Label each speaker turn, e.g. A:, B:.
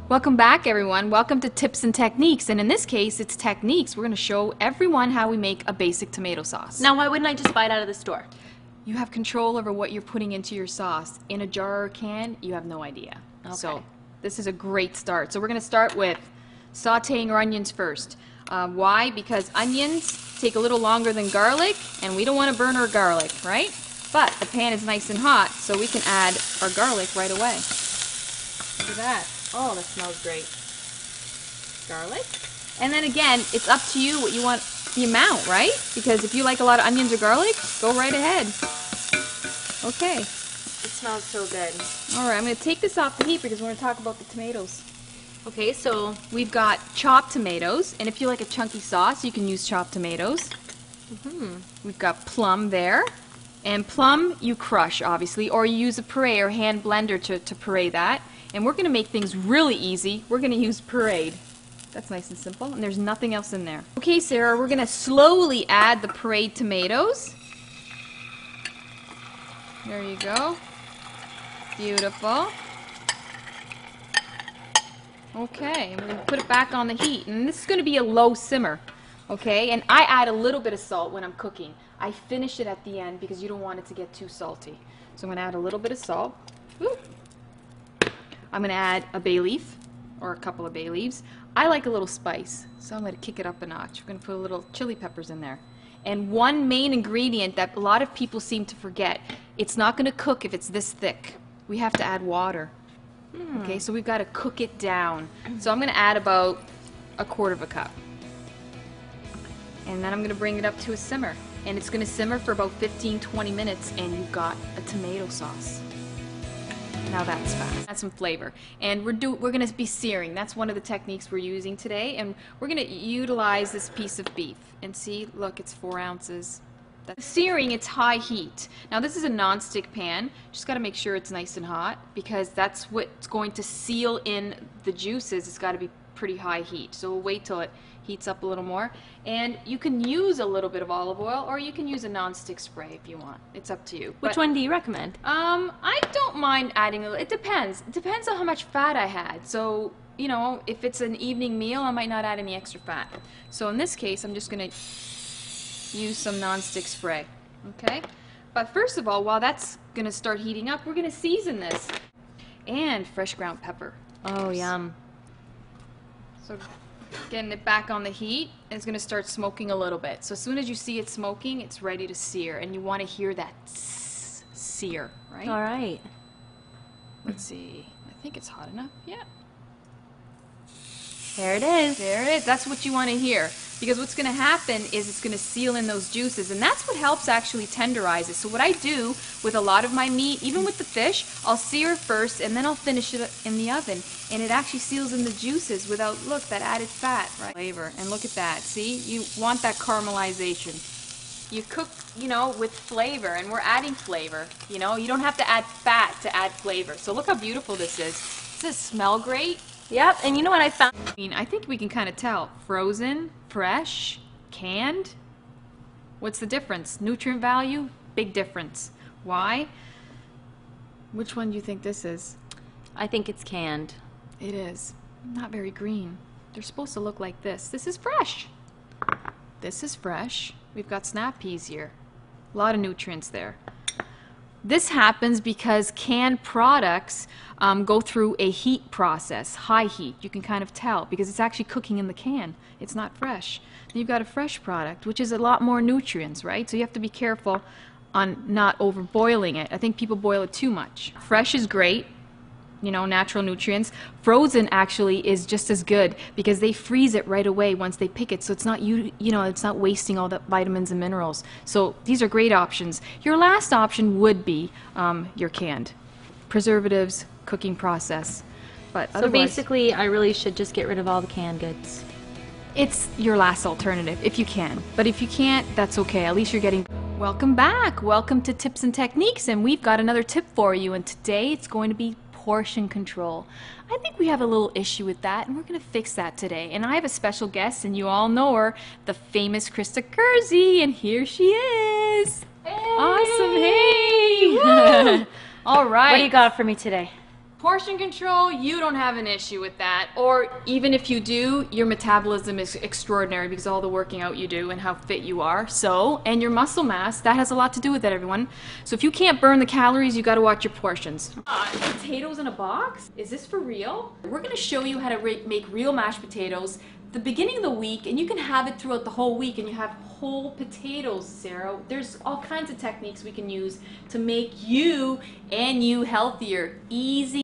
A: Welcome back, everyone. Welcome to Tips and Techniques, and in this case it's techniques. We're going to show everyone how we make a basic tomato sauce.
B: Now, why wouldn't I just buy it out of the store?
A: You have control over what you're putting into your sauce. In a jar or can, you have no idea.
B: Okay.
A: So this is a great start. So we're going to start with sauteing our onions first. Why? Because onions take a little longer than garlic, and we don't want to burn our garlic, right? But the pan is nice and hot, so we can add our garlic right away. Look at that. Oh, that smells great. Garlic. And then again, it's up to you what you want the amount, right? Because if you like a lot of onions or garlic, go right ahead. Okay.
B: It smells so good.
A: All right, I'm going to take this off the heat because we're going to talk about the tomatoes.
B: Okay, so
A: We've got chopped tomatoes, and if you like a chunky sauce, you can use chopped tomatoes. We've got plum there. And plum you crush, obviously, or you use a puree or hand blender to puree that. And we're going to make things really easy. We're going to use pureed. That's nice and simple, and there's nothing else in there. Okay, Sarah, we're going to slowly add the pureed tomatoes. There you go. Beautiful. Okay, and we're going to put it back on the heat. And this is going to be a low simmer. Okay, and I add a little bit of salt when I'm cooking. I finish it at the end because you don't want it to get too salty. So I'm going to add a little bit of salt. Woo. I'm going to add a bay leaf, or a couple of bay leaves. I like a little spice, so I'm going to kick it up a notch. We're going to put a little chili peppers in there. And one main ingredient that a lot of people seem to forget, it's not going to cook if it's this thick. We have to add water. Okay, so we've got to cook it down. So I'm going to add about 1/4 cup. And then I'm going to bring it up to a simmer. And it's going to simmer for about 15-20 minutes, and you've got a tomato sauce. Now that's fast. Add some flavor. And we're going to be searing. That's one of the techniques we're using today. And we're going to utilize this piece of beef. And see, look, it's 4 ounces. Searing, it's high heat. Now this is a non-stick pan. Just got to make sure it's nice and hot, because that's what's going to seal in the juices. It's got to be pretty high heat. So we'll wait till it heats up a little more. And you can use a little bit of olive oil, or you can use a non-stick spray if you want. It's up to you.
B: which one do you recommend?
A: I don't mind adding a little. It depends. It depends on how much fat I had. So, you know, if it's an evening meal, I might not add any extra fat. So in this case, I'm just going to use some non-stick spray. Okay? But first of all, while that's going to start heating up, we're going to season this. And fresh ground pepper.
B: Oh, yum.
A: So getting it back on the heat, and it's going to start smoking a little bit. So as soon as you see it smoking, it's ready to sear, and you want to hear that sear, right?
B: All right.
A: Let's see. I think it's hot enough. Yeah.
B: There it is.
A: There it is. That's what you want to hear. Because what's going to happen is it's going to seal in those juices, and that's what helps actually tenderize it. So what I do with a lot of my meat, even with the fish, I'll sear it first, and then I'll finish it in the oven. And it actually seals in the juices without, look, that added fat, right? Flavor. And look at that. See? You want that caramelization. You cook, you know, with flavor, and we're adding flavor. You know, you don't have to add fat to add flavor. So look how beautiful this is. Does this smell great?
B: Yep, and you know what I found?
A: I think we can kind of tell. Frozen, fresh, canned. What's the difference? Nutrient value? Big difference. Why? Which one do you think this is?
B: I think it's canned.
A: It is. Not very green. They're supposed to look like this. This is fresh. This is fresh. We've got snap peas here. A lot of nutrients there. This happens because canned products go through a heat process, high heat. You can kind of tell because it's actually cooking in the can. It's not fresh. Then you've got a fresh product, which is a lot more nutrients, right? So you have to be careful on not over boiling it. I think people boil it too much. Fresh is great, you know, natural nutrients. Frozen actually is just as good because they freeze it right away once they pick it, so it's not it's not wasting all the vitamins and minerals. So these are great options. Your last option would be your canned preservatives, cooking process. But
B: So basically, I really should just get rid of all the canned goods.
A: It's your last alternative if you can. But if you can't, that's okay. At least you're getting. Welcome back. Welcome to Tips and Techniques, and we've got another tip for you. And today it's going to be portion control. I think we have a little issue with that, and we're going to fix that today. And I have a special guest, and you all know her, the famous Krista Kersey, and here she is. Hey. Awesome. Hey. All right.
B: What do you got for me today?
A: Portion control, you don't have an issue with that. Or even if you do, your metabolism is extraordinary because of all the working out you do and how fit you are. So, and your muscle mass, that has a lot to do with that, everyone. So if you can't burn the calories, you gotta watch your portions. Potatoes in a box? Is this for real? We're gonna show you how to make real mashed potatoes the beginning of the week, and you can have it throughout the whole week, and you have whole potatoes, Sarah. There's all kinds of techniques we can use to make you and you healthier. Easy.